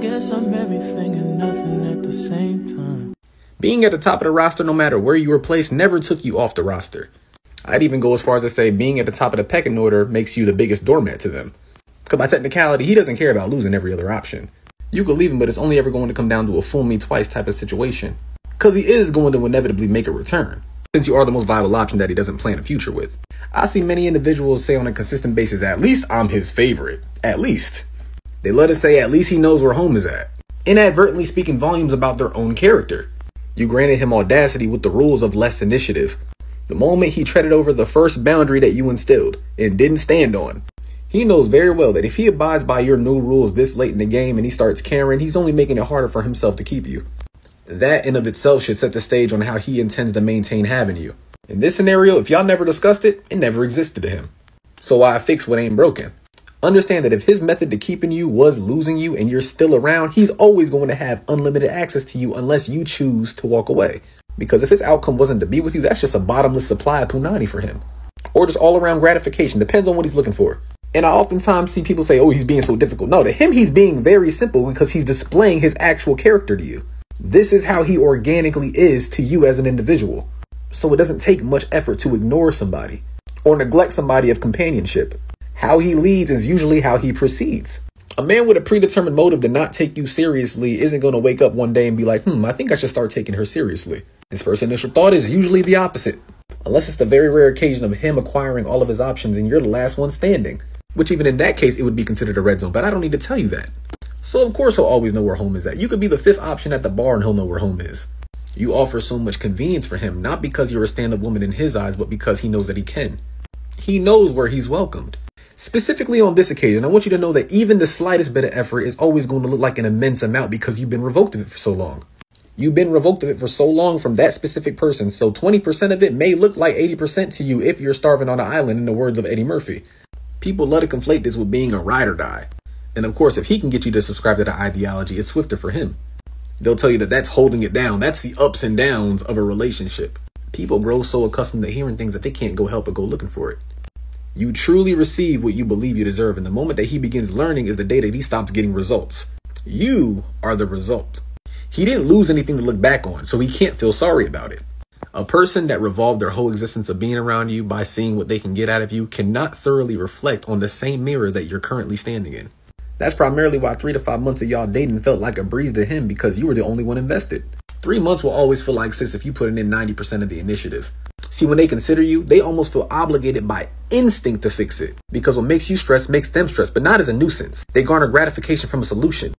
guess I'm everything and nothing at the same time. Being at the top of the roster, no matter where you were placed, never took you off the roster. I'd even go as far as to say being at the top of the pecking order makes you the biggest doormat to them. Because by technicality, he doesn't care about losing every other option. You could leave him, but it's only ever going to come down to a fool me twice type of situation. Because he is going to inevitably make a return, since you are the most viable option that he doesn't plan a future with. I see many individuals say on a consistent basis, at least I'm his favorite. At least. They let us say at least he knows where home is at. Inadvertently speaking volumes about their own character. You granted him audacity with the rules of less initiative. The moment he treaded over the first boundary that you instilled and didn't stand on. He knows very well that if he abides by your new rules this late in the game and he starts caring, he's only making it harder for himself to keep you. That in of itself should set the stage on how he intends to maintain having you. In this scenario, if y'all never discussed it, it never existed to him. So why fix what ain't broken? Understand that if his method to keeping you was losing you and you're still around, he's always going to have unlimited access to you unless you choose to walk away. Because if his outcome wasn't to be with you, that's just a bottomless supply of punani for him. Or just all around gratification, depends on what he's looking for. And I oftentimes see people say, oh, he's being so difficult. No, to him, he's being very simple because he's displaying his actual character to you. This is how he organically is to you as an individual. So it doesn't take much effort to ignore somebody or neglect somebody of companionship. How he leads is usually how he proceeds. A man with a predetermined motive to not take you seriously isn't going to wake up one day and be like, I think I should start taking her seriously. His first initial thought is usually the opposite. Unless it's the very rare occasion of him acquiring all of his options and you're the last one standing. Which even in that case, it would be considered a red zone. But I don't need to tell you that. So of course he'll always know where home is at. You could be the fifth option at the bar and he'll know where home is. You offer so much convenience for him, not because you're a stand-up woman in his eyes, but because he knows that he can. He knows where he's welcomed. Specifically on this occasion, I want you to know that even the slightest bit of effort is always going to look like an immense amount because you've been revoked of it for so long. You've been revoked of it for so long from that specific person. So 20% of it may look like 80% to you if you're starving on an island, in the words of Eddie Murphy. People love to conflate this with being a ride or die. And of course, if he can get you to subscribe to the ideology, it's swifter for him. They'll tell you that that's holding it down. That's the ups and downs of a relationship. People grow so accustomed to hearing things that they can't go help but go looking for it. You truly receive what you believe you deserve. And the moment that he begins learning is the day that he stops getting results. You are the result. He didn't lose anything to look back on, so he can't feel sorry about it. A person that revolved their whole existence of being around you by seeing what they can get out of you cannot thoroughly reflect on the same mirror that you're currently standing in. That's primarily why 3 to 5 months of y'all dating felt like a breeze to him, because you were the only one invested. 3 months will always feel like 6 if you put in 90% of the initiative. See, when they consider you, they almost feel obligated by instinct to fix it, because what makes you stress makes them stress, but not as a nuisance. They garner gratification from a solution.